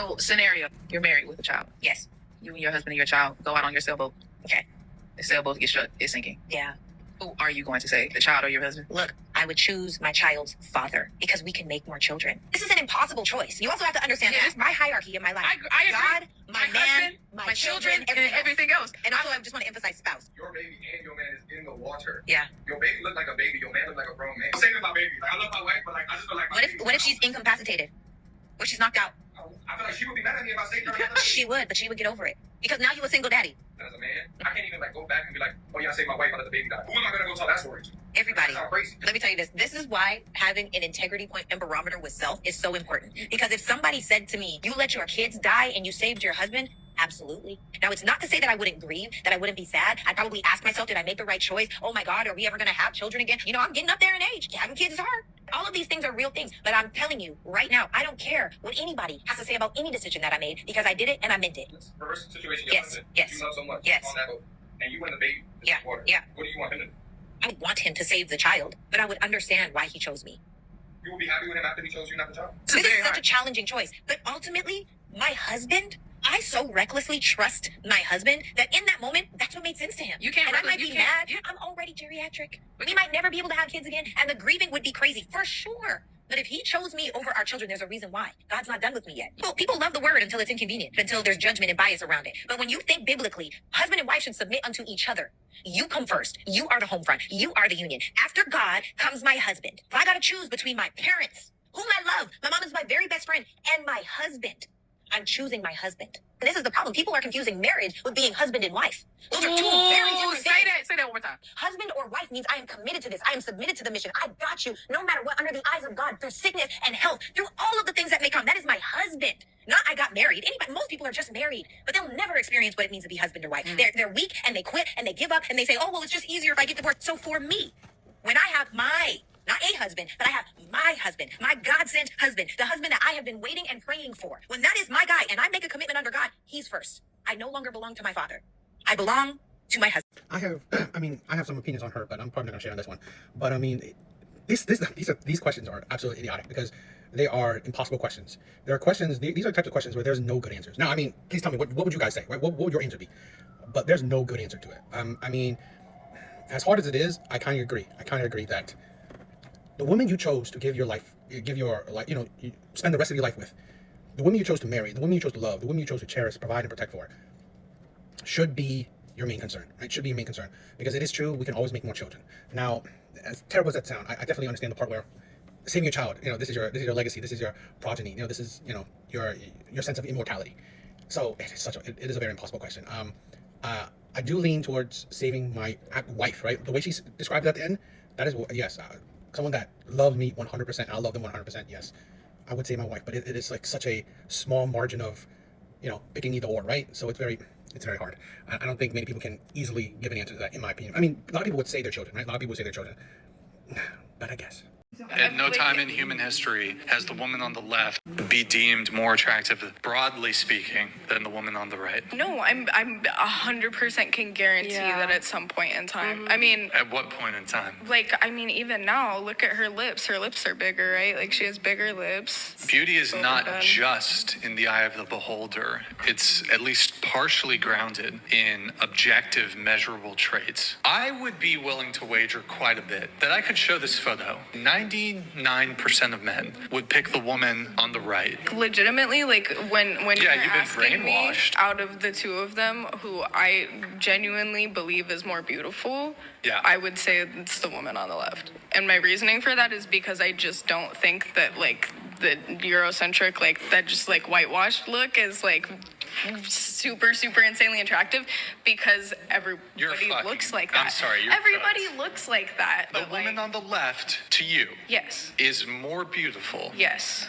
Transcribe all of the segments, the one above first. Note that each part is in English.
Oh, scenario: you're married with a child. Yes. You and your husband and your child go out on your sailboat. Okay. The sailboat gets shut. It's sinking. Yeah. Who are you going to save? The child or your husband? Look, I would choose my child's father because we can make more children. This is an impossible choice. You also have to understand that my hierarchy in my life. I agree. God, my man, husband, my children, everything else. And also, I just want to emphasize spouse. Your baby and your man is in the water. Yeah. Your baby look like a baby. Your man look like a grown man. I'm saying my baby. Like, I love my wife, but like I just feel like. What if she's incapacitated? What if she's knocked out? I feel like she would be mad at me if I saved her. She would, but she would get over it because now you're a single daddy. As a man, I can't even like go back and be like, oh yeah, I saved my wife, I let the baby die. Who am I gonna go tell that story to? Everybody. That's crazy. Let me tell you this. This is why having an integrity point and barometer with self is so important. Because if somebody said to me, you let your kids die and you saved your husband, absolutely. Now, it's not to say that I wouldn't grieve, that I wouldn't be sad. I'd probably ask myself, did I make the right choice? Oh my God, are we ever going to have children again? You know, I'm getting up there in age. Having kids is hard. All of these things are real things. But I'm telling you right now, I don't care what anybody has to say about any decision that I made because I did it and I meant it. Reverse situation. Your husband, yes. You love so much. Yes. On that boat, and you win the baby. Yeah. Water. Yeah. What do you want him to do? I would want him to save the child, but I would understand why he chose me. You will be happy with him after he chose you, not the child. This is such a challenging choice. But ultimately, my husband, I so recklessly trust my husband that in that moment, that's what made sense to him. You can't. And I might be mad. I'm already geriatric. We might never be able to have kids again, and the grieving would be crazy for sure. But if he chose me over our children, there's a reason why. God's not done with me yet. Well, people love the word until it's inconvenient, until there's judgment and bias around it. But when you think biblically, husband and wife should submit unto each other. You come first. You are the home front. You are the union. After God comes my husband. If I got to choose between my parents, whom I love, my mom is my very best friend, and my husband, I'm choosing my husband. And this is the problem. People are confusing marriage with being husband and wife. Those are two very different things. Say that one more time. Husband or wife means I am committed to this. I am submitted to the mission. I got you, no matter what, under the eyes of God, through sickness and health, through all of the things that may come. That is my husband. Not I got married. Most people are just married, but they'll never experience what it means to be husband or wife. They're weak and they quit and they give up and they say, oh, well, it's just easier if I get divorced. So for me, when I have not a husband, but I have my husband, my God-sent husband, the husband that I have been waiting and praying for. When that is my guy and I make a commitment under God, he's first. I no longer belong to my father. I belong to my husband. I have some opinions on her, but I'm probably not gonna share on this one. But I mean, these questions are absolutely idiotic because they are impossible questions. There are questions, these are the types of questions where there's no good answers. Now, I mean, please tell me, what would you guys say? Right? What would your answer be? But there's no good answer to it. I mean, as hard as it is, I kind of agree. That the woman you chose to give your life, you spend the rest of your life with, the woman you chose to marry, the woman you chose to love, the woman you chose to cherish, provide, and protect for, should be your main concern, right? Should be your main concern. Because it is true, we can always make more children. Now, as terrible as that sounds, I definitely understand the part where saving your child, this is your legacy, this is your progeny, this is, your sense of immortality. So it is a very impossible question. I do lean towards saving my wife, right? The way she described it at the end, that is, yes, someone that loves me 100%, and I love them 100%, yes. I would say my wife, but it is like such a small margin of, picking either or, right? So it's very hard. I don't think many people can easily give an answer to that, in my opinion. I mean, a lot of people would say their children, right? A lot of people would say their children, but I guess. At no time in human history has the woman on the left be deemed more attractive, broadly speaking, than the woman on the right. No, I'm 100% can guarantee that at some point in time. I mean, at what point in time? Even now, look at her lips. Her lips are bigger, right? Like, she has bigger lips. Beauty is not just in the eye of the beholder. It's at least partially grounded in objective, measurable traits. I would be willing to wager quite a bit that I could show this photo. 99% of men would pick the woman on the right. Legitimately, like, when you're you've been asking me, brainwashed. out of the two of them, who I genuinely believe is more beautiful, I would say it's the woman on the left. And my reasoning for that is because I just don't think that, like, the Eurocentric, like, that just, like, whitewashed look is, like, super insanely attractive because everybody looks like that. I'm sorry, everybody looks like that. The woman on the left, to you, yes, is more beautiful. Yes.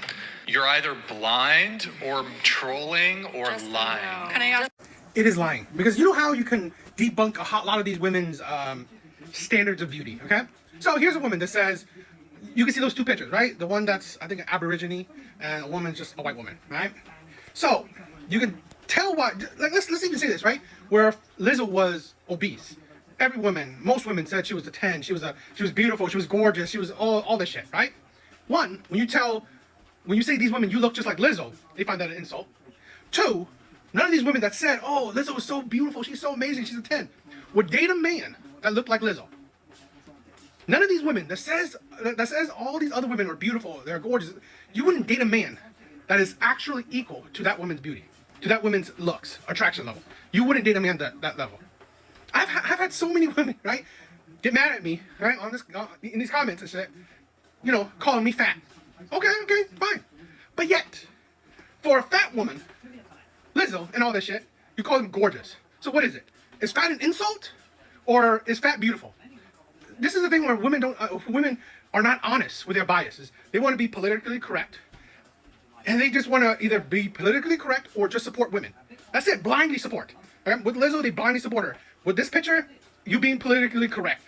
You're either blind or trolling or lying. Can I ask? It is lying, because you know how you can debunk a lot of these women's standards of beauty, okay? So here's a woman that says, you can see those two pictures, right? The one that's, I think, an Aborigine, and a woman's just a white woman, right? So you can tell what, like, let's even say this, right? Where Lizzo was obese, most women said she was a 10, she was beautiful, she was gorgeous, she was all this shit, right? One, when you tell when you say these women, you look just like Lizzo, they find that an insult. 2, none of these women that said, oh, Lizzo is so beautiful, she's so amazing, she's a 10, would date a man that looked like Lizzo. None of these women that says all these other women are beautiful, they're gorgeous, you wouldn't date a man that is actually equal to that woman's beauty, to that woman's looks, attraction level. You wouldn't date a man that level. I've had so many women, right, get mad at me, right, on this in these comments and shit, you know, calling me fat. Okay, fine. But yet, for a fat woman, Lizzo and all this shit, you call them gorgeous. So what is it? Is fat an insult, or is fat beautiful? This is the thing where women are not honest with their biases. They want to be politically correct, and they just want to either be politically correct or just support women. That's it, blindly support. Right? With Lizzo, they blindly support her. With this picture, you being politically correct.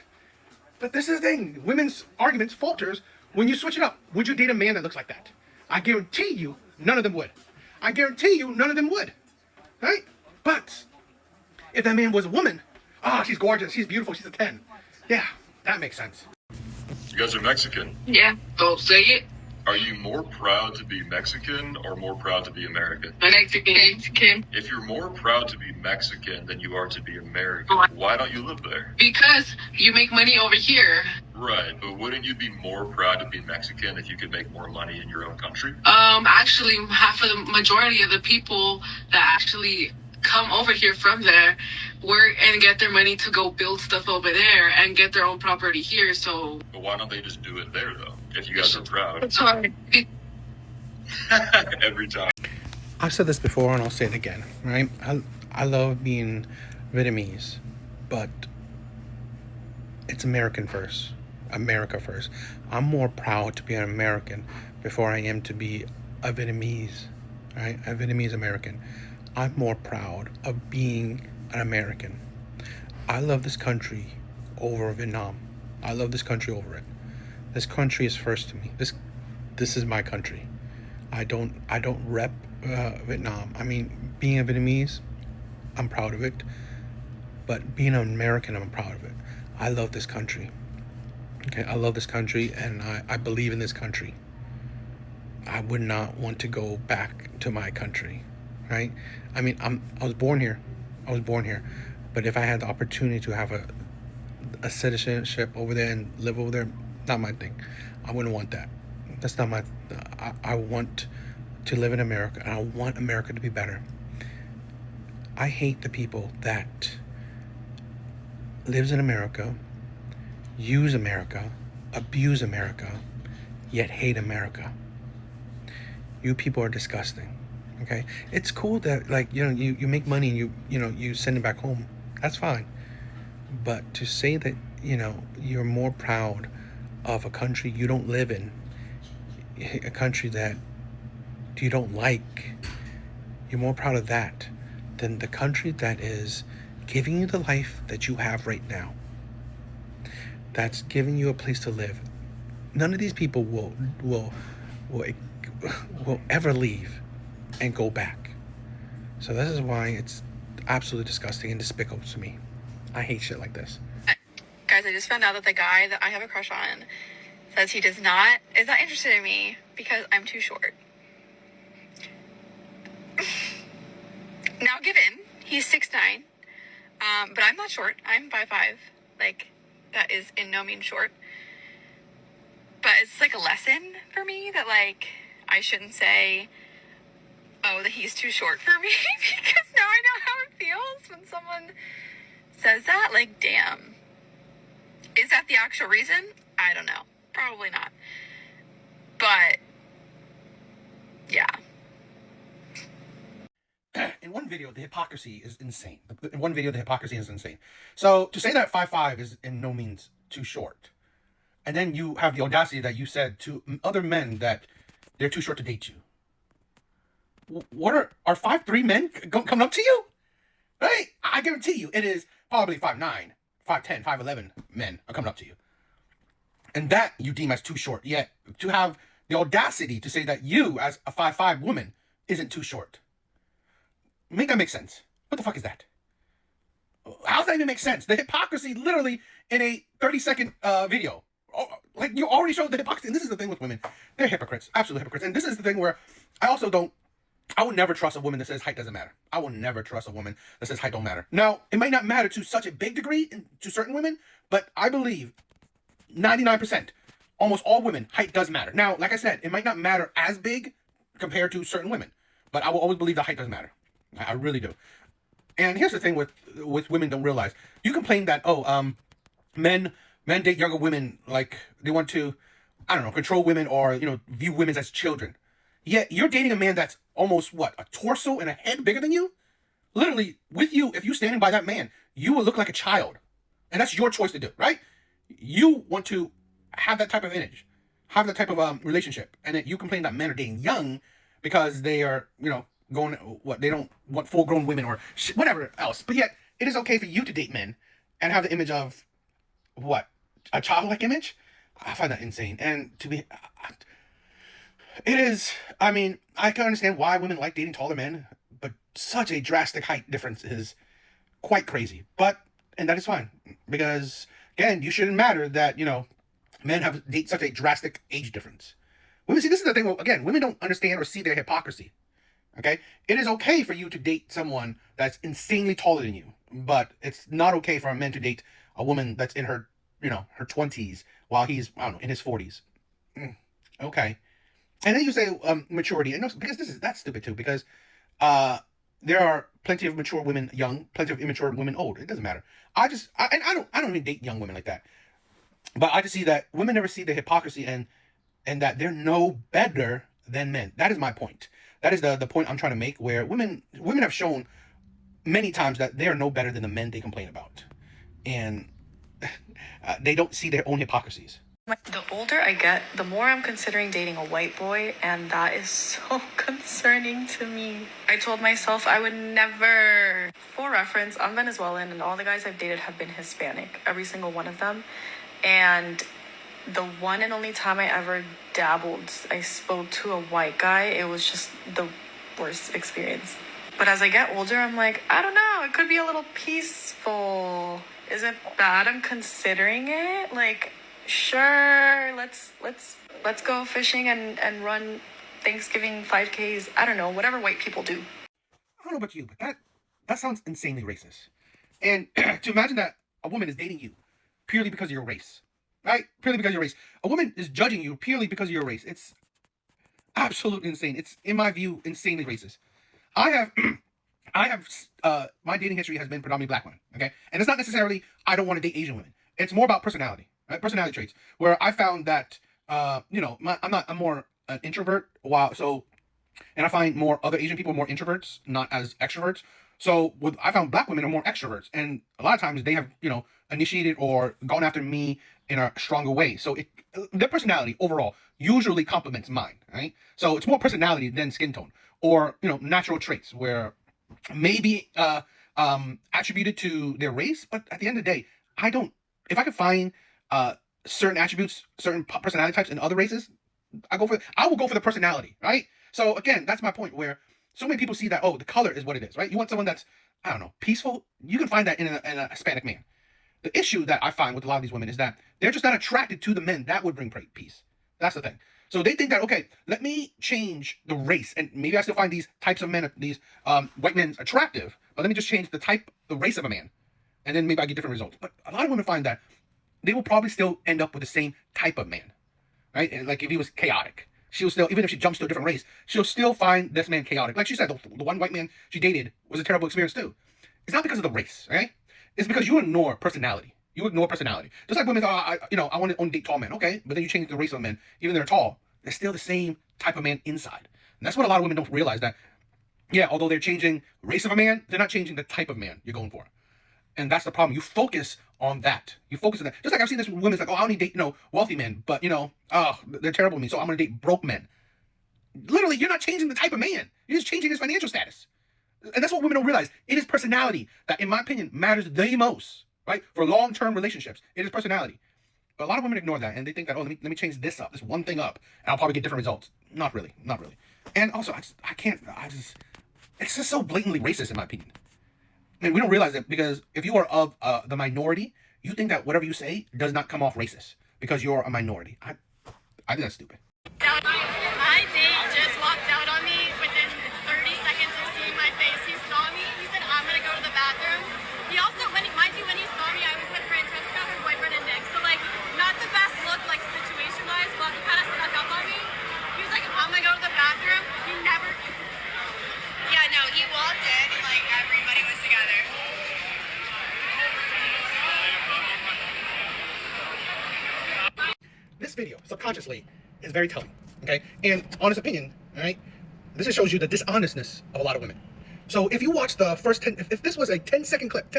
But this is the thing, women's arguments falters when you switch it up. Would you date a man that looks like that? I guarantee you, none of them would. I guarantee you, none of them would. Right? But if that man was a woman, she's gorgeous, she's beautiful, she's a 10. Yeah, that makes sense. You guys are Mexican. Yeah. Don't say it. Are you more proud to be Mexican or more proud to be American? Mexican. If you're more proud to be Mexican than you are to be American, why don't you live there? Because you make money over here. Right, but wouldn't you be more proud to be Mexican if you could make more money in your own country? Actually, half of the majority of the people that actually come over here from there work and get their money to go build stuff over there and get their own property here. So, But why don't they just do it there, though, if you guys are proud? it's hard. Every time. I've said this before and I'll say it again, right? I love being Vietnamese, but it's American first. America first. I'm more proud to be an American before I am to be a Vietnamese, right? A Vietnamese American. I'm more proud of being an American. I love this country over Vietnam. I love this country over it. This country is first to me. This is my country. I don't rep Vietnam. I mean, being a Vietnamese, I'm proud of it. But being an American, I'm proud of it. I love this country. Okay, I love this country, and I believe in this country. I would not want to go back to my country, right? I mean, I was born here. But if I had the opportunity to have a citizenship over there and live over there, not my thing. I wouldn't want that. That's not my. I want to live in America, and I want America to be better. I hate the people that lives in America, use America, abuse America, yet hate America. You people are disgusting. Okay, it's cool that, like, you know, you make money and you send it back home. That's fine. But to say that, you know, you're more proud of a country you don't live in, a country that you don't like, you're more proud of that than the country that is giving you the life that you have right now, that's giving you a place to live. None of these people will ever leave and go back. So this is why it's absolutely disgusting and despicable to me. I hate shit like this. Guys, I just found out that the guy that I have a crush on says he is not interested in me because I'm too short. Now, given he's 6'9", but I'm not short. I'm 5'5". Like, that is in no means short. But it's like a lesson for me that, like, I shouldn't say, oh, that he's too short for me, because now I know how it feels when someone says that. Like, damn. Is that the actual reason? I don't know. Probably not. But, yeah. In one video, the hypocrisy is insane. So to say that 5'5" is in no means too short, and then you have the audacity that you said to other men that they're too short to date you. What are 5'3" men coming up to you? Right? I guarantee you, it is probably 5'9", 5'10", 5'11" men are coming up to you, and that you deem as too short. Yet to have the audacity to say that you, as a 5'5" woman, isn't too short. Make that make sense. What the fuck is that? How does that even make sense? The hypocrisy literally in a 30-second video like you already showed the hypocrisy. And this is the thing with women. They're hypocrites. Absolute hypocrites. And this is the thing where I would never trust a woman that says height doesn't matter. I will never trust a woman that says height don't matter. Now, it might not matter to such a big degree to certain women, but I believe 99%, almost all women, height does matter. Now, like I said, it might not matter as big compared to certain women, but I will always believe that height does matter. I really do. And here's the thing with women don't realize. You complain that, men date younger women like they want to, I don't know, control women or, view women as children. Yet you're dating a man that's almost, a torso and a head bigger than you? Literally, with you, if you're standing by that man, you will look like a child. And that's your choice to do, right? You want to have that type of image, have that type of relationship. And then you complain that men are dating young because they are, they don't want full-grown women or whatever else. But yet, it is okay for you to date men and have the image of, a childlike image? I find that insane. And it is, I can understand why women like dating taller men, but such a drastic height difference is quite crazy. And that is fine. Because, again, you shouldn't matter that, men date such a drastic age difference. Women, see, this is the thing, again, women don't understand or see their hypocrisy. Okay? It is okay for you to date someone that's insanely taller than you, but it's not okay for a man to date a woman that's in her, her 20s while he's, in his 40s. Okay. And then you say maturity, and because that's stupid too, because there are plenty of mature women young, plenty of immature women old. It doesn't matter. I don't even date young women like that. But I just see that women never see the hypocrisy and that they're no better than men. That is my point. That is the point I'm trying to make, where women have shown many times that they are no better than the men they complain about. And they don't see their own hypocrisies. The older I get, the more I'm considering dating a white boy, and that is so concerning to me. I told myself I would never. For reference, I'm Venezuelan, and all the guys I've dated have been Hispanic, every single one of them. And the one and only time I ever dabbled, I spoke to a white guy. It was just the worst experience. But as I get older, I'm like, I don't know, it could be a little peaceful. Is it bad I'm considering it? Like, sure, let's go fishing and run Thanksgiving 5Ks. I don't know, whatever white people do. I don't know about you, but that sounds insanely racist. And to imagine that a woman is dating you purely because of your race, right? Purely because of your race. A woman is judging you purely because of your race. It's absolutely insane. It's, in my view, insanely racist. I have my dating history has been predominantly black women, okay? And it's not necessarily I don't want to date Asian women. It's more about personality, right? Personality traits, where I found that, I'm more an introvert, and I find more other Asian people more introverts, not as extroverts. So I found black women are more extroverts, and a lot of times they have, initiated or gone after me in a stronger way. So their personality overall usually complements mine, right? So it's more personality than skin tone or, natural traits where maybe attributed to their race, but at the end of the day, if I could find certain attributes, certain personality types in other races, I will go for the personality, right? So again, that's my point, where so many people see that, the color is what it is, right? You want someone that's, peaceful. You can find that in a Hispanic man. The issue that I find with a lot of these women is that they're just not attracted to the men that would bring peace. That's the thing. So they think that, okay, let me change the race, and maybe I still find these types of men, these white men attractive, but let me just change the race of a man, and then maybe I get different results. But a lot of women find that they will probably still end up with the same type of man, right? And like if he was chaotic, she'll still, even if she jumps to a different race, she'll still find this man chaotic. Like she said, the one white man she dated was a terrible experience too. It's not because of the race, right? It's because you ignore personality. You ignore personality. Just like women, I want to only date tall men. Okay, but then you change the race of men. Even though they're tall, they're still the same type of man inside. And that's what a lot of women don't realize, that, yeah, although they're changing race of a man, they're not changing the type of man you're going for. And that's the problem. You focus on that. You focus on that. Just like I've seen this with women, it's like, I only date, wealthy men, but, they're terrible to me, so I'm going to date broke men. Literally, you're not changing the type of man. You're just changing his financial status. And that's what women don't realize. It is personality that, in my opinion, matters the most, right? For long-term relationships, it is personality. But a lot of women ignore that, and they think that, let me change this one thing up, and I'll probably get different results. Not really. And also, it's just so blatantly racist, in my opinion. And we don't realize it, because if you are of the minority, you think that whatever you say does not come off racist. because you're a minority. I think that's stupid. My date just walked out on me within 30 seconds of seeing my face. He saw me. He said, I'm going to go to the bathroom. He also, mind you, when he saw me, I was with Francesca, her boyfriend, and Nick. So, like, not the best look, like, situation-wise, but he kind of snuck up on me. He was like, I'm going to go to the bathroom. He never... Yeah, no, he walked in, and, like, everybody was together. This video, subconsciously, is very telling, okay? And honest opinion, all right? This just shows you the dishonestness of a lot of women. So if you watch the first 10, if this was a 10-second clip,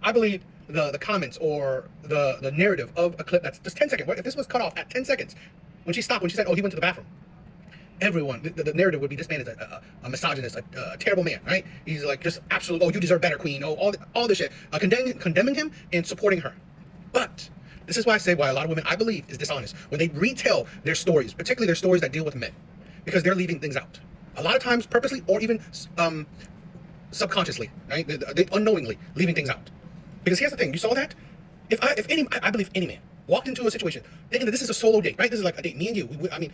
I believe the comments or the narrative of a clip that's just 10 seconds, if this was cut off at 10 seconds, when she stopped, when she said, oh, he went to the bathroom, everyone, the narrative would be, this man is a misogynist, a terrible man, right? He's like, just absolute, oh, you deserve better, queen, oh, all this shit, condemning him and supporting her. But this is why I say why a lot of women, I believe, is dishonest when they retell their stories, particularly their stories that deal with men, because they're leaving things out. A lot of times purposely or even subconsciously, right? They unknowingly leaving things out. Because here's the thing, you saw that? I believe any man walked into a situation thinking that this is a solo date, right? This is like a date, me and you. I mean,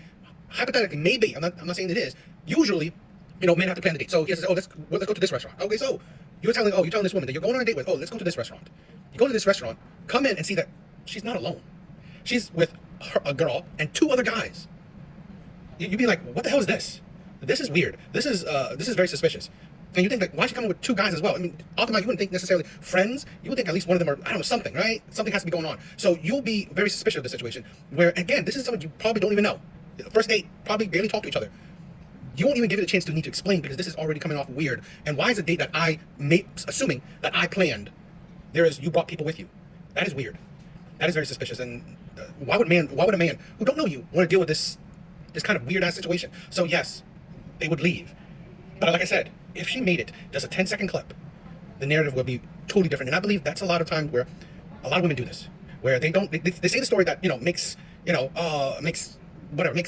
hypothetically, maybe, I'm not saying it is. Usually, you know, men have to plan the date. So he says, oh, let's go to this restaurant. Okay, so you're telling this woman that you're going on a date with, oh, let's go to this restaurant. You go to this restaurant, come in and see that she's not alone. She's with a girl and 2 other guys. You'd be like, what the hell is this? This is weird. This is very suspicious. And you think like, why is she coming with 2 guys as well? I mean, ultimately, you wouldn't think necessarily friends. You would think at least one of them are, I don't know, something, right? Something has to be going on. So you'll be very suspicious of the situation. Where, again, this is someone you probably don't even know. First date, probably barely talk to each other. You won't even give it a chance to need to explain because this is already coming off weird. And why is a date that I made, assuming that I planned, you brought people with you? That is weird. That is very suspicious. And why would a man who don't know you want to deal with this kind of weird ass situation? So yes, they would leave. But like I said, if she made it just a 10-second clip, the narrative will be totally different. And I believe that's a lot of times where a lot of women do this, where they say the story that, makes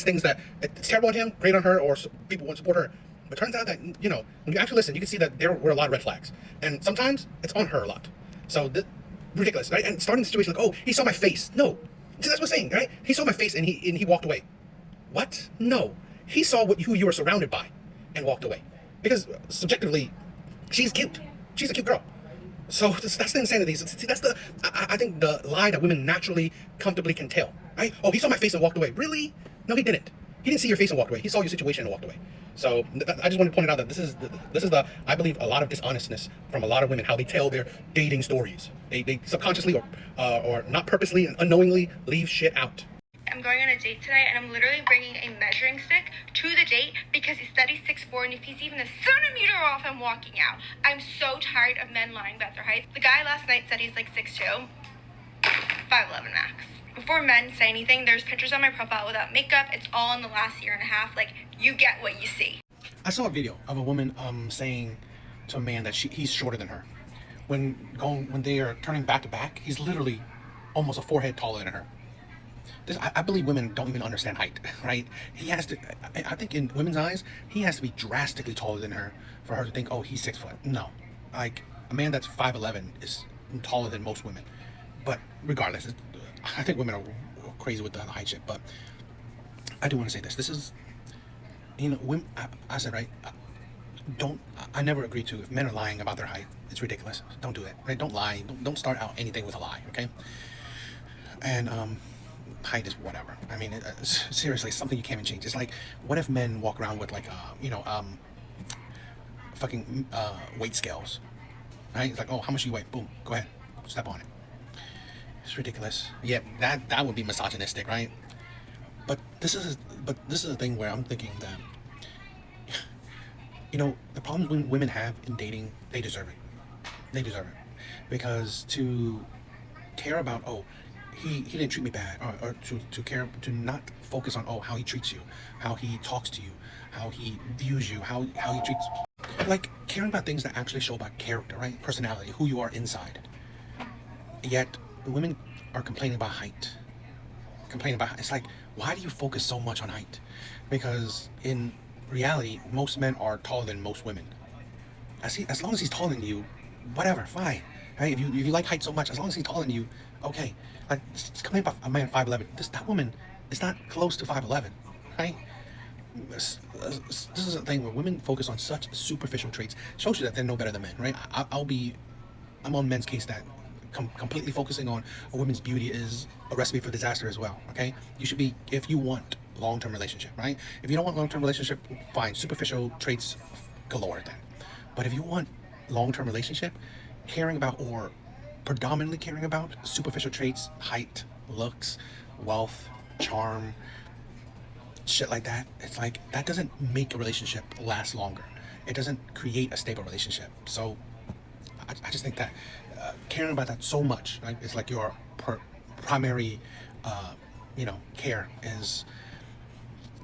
things that it's terrible on him, great on her, or people won't support her. But it turns out that, when you actually listen, you can see that there were a lot of red flags. And sometimes it's on her a lot. So ridiculous, right? And starting the situation like, oh, he saw my face. No, see, that's what I'm saying, right? He saw my face and he walked away. What? No, he saw who you were surrounded by and walked away. Because subjectively, she's cute. She's a cute girl. So that's the insanity. See, that's I think the lie that women naturally, comfortably can tell, right? Oh, he saw my face and walked away. Really? No, he didn't. He didn't see your face and walked away. He saw your situation and walked away. So I just want to point out that this is the I believe a lot of dishonestness from a lot of women, how they tell their dating stories. They subconsciously or not purposely and unknowingly leave shit out. I'm going on a date today, and I'm literally bringing a measuring stick to the date because he said he's 6'4", and if he's even a centimeter off, I'm walking out. I'm so tired of men lying about their height. The guy last night said he's like 6'2", 5'11" max. Before men say anything, there's pictures on my profile without makeup. It's all in the last year and a half. Like, you get what you see. I saw a video of a woman saying to a man that he's shorter than her. When they are turning back to back, he's literally almost a forehead taller than her. I believe women don't even understand height, right? He has to, I think in women's eyes, he has to be drastically taller than her for her to think, oh, he's 6 foot. No, like a man that's 5'11" is taller than most women. But regardless, I think women are crazy with the height shit. But I do want to say this. This is, women, I said, right? I never agree to, if men are lying about their height, it's ridiculous. Don't do it, right? Don't lie. Don't start out anything with a lie, okay? And, height is whatever. I mean, seriously, something you can't even change. It's like, what if men walk around with like, fucking weight scales, right? It's like, oh, how much do you weigh? Boom, go ahead, step on it. It's ridiculous. Yeah, that would be misogynistic, right? But this is the thing where I'm thinking that, the problems women have in dating, they deserve it. They deserve it, because to care about, oh, he didn't treat me bad, or to not focus on, oh, how he treats you, how he talks to you, how he views you, how he treats, like caring about things that actually show about character, right? Personality, who you are inside. Yet women are complaining about height. It's like, why do you focus so much on height? Because in reality, most men are taller than most women. As long as he's taller than you, whatever, fine. Right? If you like height so much, as long as he's taller than you, Okay, like coming up a man 5'11", that woman is not close to 5'11", right? This is a thing where women focus on such superficial traits. Shows you that they're no better than men, right? I'm on men's case that completely focusing on a woman's beauty is a recipe for disaster as well. Okay, you should be, if you want long-term relationship, right? If you don't want long-term relationship, fine, superficial traits galore then. But if you want long-term relationship, caring about, or predominantly caring about, superficial traits, height, looks, wealth, charm, shit like that, it's like that doesn't make a relationship last longer. It doesn't create a stable relationship. So I just think that caring about that so much, right? It's like your primary care is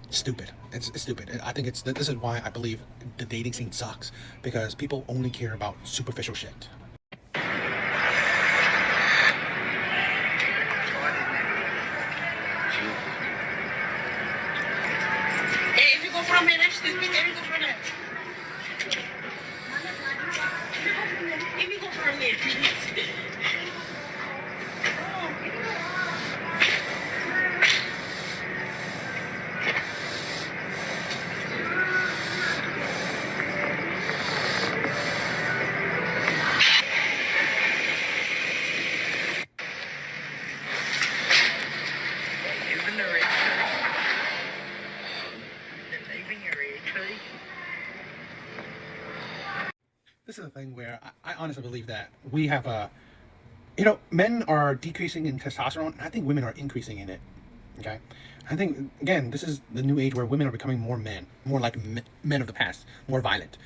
stupid. It's stupid. I think this is why I believe the dating scene sucks, because people only care about superficial shit. This is a thing where I honestly believe that we have men are decreasing in testosterone, and I think women are increasing in it. Okay, I think again, this is the new age where women are becoming more like men of the past, more violent.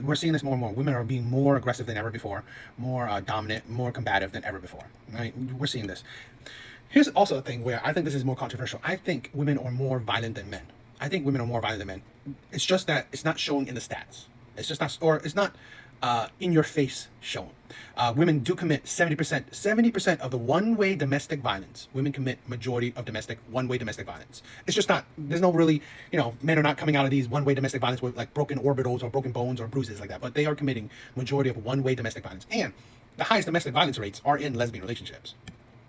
We're seeing this more and more. Women are being more aggressive than ever before, more dominant, more combative than ever before. Right? We're seeing this. Here's also a thing where I think this is more controversial. I think women are more violent than men. It's just that it's not showing in the stats. It's just not, or it's not in your face shown. Women do commit 70% of the one-way domestic violence. Women commit majority of one-way domestic violence. It's just not, there's no really, men are not coming out of these one-way domestic violence with like broken orbitals or broken bones or bruises like that, but they are committing majority of one-way domestic violence. And the highest domestic violence rates are in lesbian relationships.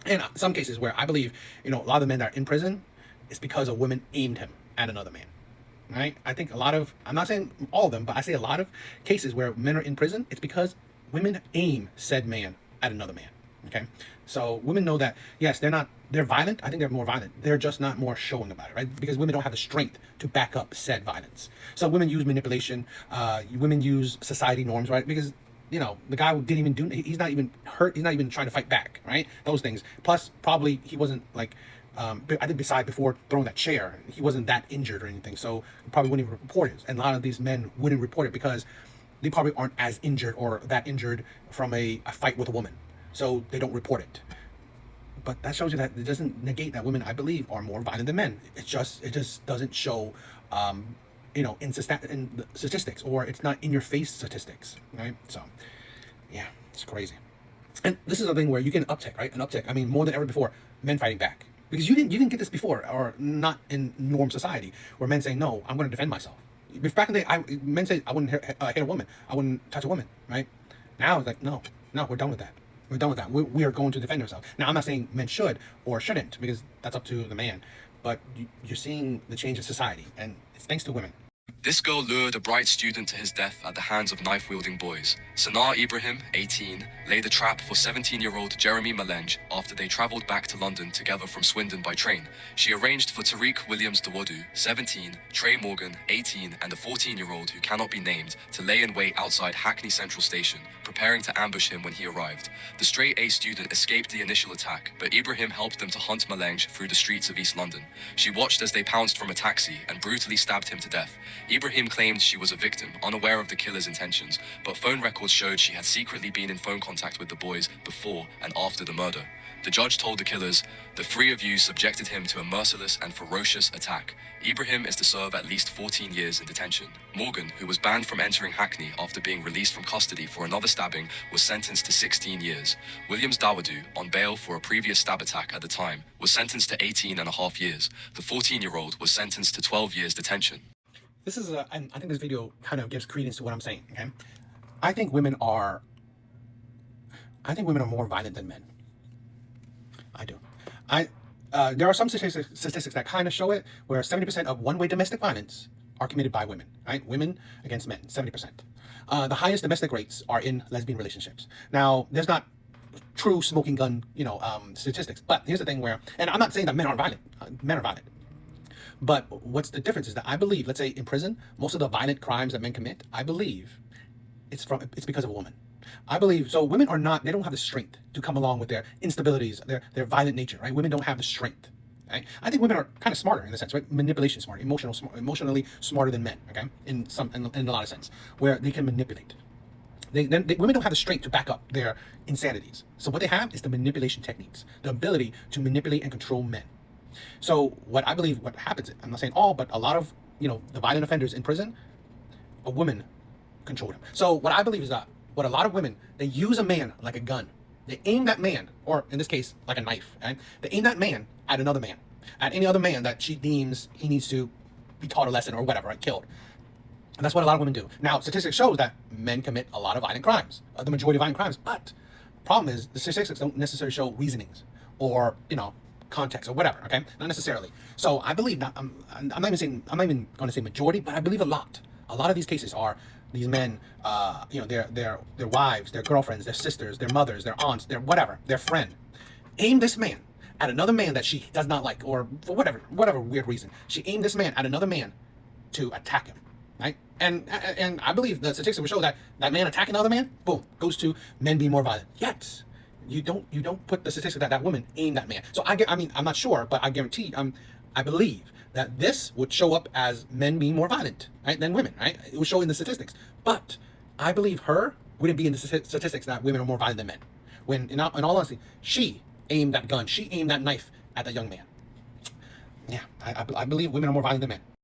And some cases where I believe, a lot of the men that are in prison is because a woman aimed him at another man. Right? I think I'm not saying all of them, but I say a lot of cases where men are in prison, it's because women aim said man at another man. Okay? So women know that, yes, they're violent. I think they're more violent. They're just not more showing about it, right? Because women don't have the strength to back up said violence. So women use manipulation. Women use society norms, right? Because, the guy didn't even do, he's not even hurt. He's not even trying to fight back, right? Those things. Plus, probably he wasn't like, I think before throwing that chair, he wasn't that injured or anything, so he probably wouldn't even report it. And a lot of these men wouldn't report it because they probably aren't as injured or that injured from a fight with a woman, so they don't report it. But that shows you that it doesn't negate that women, I believe, are more violent than men. It just doesn't show, in statistics, or it's not in your face statistics, right? So, yeah, it's crazy. And this is a thing where you get an uptick, right? An uptick. I mean, more than ever before, men fighting back. Because you didn't get this before, or not in norm society, where men say, no, I'm going to defend myself. Back in the day, men say, I wouldn't hit a woman. I wouldn't touch a woman, right? Now it's like, no, we're done with that. We're done with that. We are going to defend ourselves. Now, I'm not saying men should or shouldn't, because that's up to the man. But you're seeing the change in society, and it's thanks to women. This girl lured a bright student to his death at the hands of knife-wielding boys. Sanar Ibrahim, 18, laid a trap for 17-year-old Jeremy Malenge after they travelled back to London together from Swindon by train. She arranged for Tariq Williams Dawadu, 17, Trey Morgan, 18, and a 14-year-old who cannot be named to lay in wait outside Hackney Central Station, preparing to ambush him when he arrived. The straight-A student escaped the initial attack, but Ibrahim helped them to hunt Malenge through the streets of East London. She watched as they pounced from a taxi and brutally stabbed him to death. Ibrahim claimed she was a victim, unaware of the killer's intentions, but phone records showed she had secretly been in phone contact with the boys before and after the murder. The judge told the killers, the three of you subjected him to a merciless and ferocious attack. Ibrahim is to serve at least 14 years in detention. Morgan, who was banned from entering Hackney after being released from custody for another stabbing, was sentenced to 16 years. Williams Dawadu, on bail for a previous stab attack at the time, was sentenced to 18.5 years. The 14-year-old was sentenced to 12 years detention. This is I think this video kind of gives credence to what I'm saying, okay? I think women are more violent than men. I do. There are some statistics that kind of show it, where 70% of one-way domestic violence are committed by women, right? Women against men, 70%. The highest domestic rates are in lesbian relationships. Now, there's not true smoking gun, statistics, but here's the thing where, and I'm not saying that men are violent. Men are violent. But what's the difference is that I believe, let's say in prison, most of the violent crimes that men commit, I believe it's because of a woman. I believe, so women they don't have the strength to come along with their instabilities, their violent nature, right? Women don't have the strength, right? I think women are kind of smarter in the sense, right? Manipulation smart, emotionally smarter than men, okay? In a lot of sense, where they can manipulate. Women don't have the strength to back up their insanities. So what they have is the manipulation techniques, the ability to manipulate and control men. So what I believe, what happens, I'm not saying all, but a lot of, the violent offenders in prison, a woman controlled them. So what I believe is that what a lot of women, they use a man like a gun. They aim that man, or in this case, like a knife, right? They aim that man at another man, at any other man that she deems he needs to be taught a lesson or whatever, right? Killed. And that's what a lot of women do. Now, statistics shows that men commit a lot of violent crimes, the majority of violent crimes, but the problem is the statistics don't necessarily show reasonings or, context or whatever, okay? Not necessarily. So I believe that, I'm not even going to say majority, but I believe a lot of these cases are these men, their wives, their girlfriends, their sisters, their mothers, their aunts, their whatever, their friend, aim this man at another man that she does not like, or for whatever weird reason, she aimed this man at another man to attack him, right? And I believe the statistics will show that man attacking another man, boom, goes to men being more violent. Yet you don't put the statistic that woman aimed that man. So I'm not sure, but I guarantee, I believe that this would show up as men being more violent, right, than women, right? It would show in the statistics. But I believe her wouldn't be in the statistics that women are more violent than men. When, in all honesty, she aimed that gun, she aimed that knife at that young man. Yeah, I believe women are more violent than men.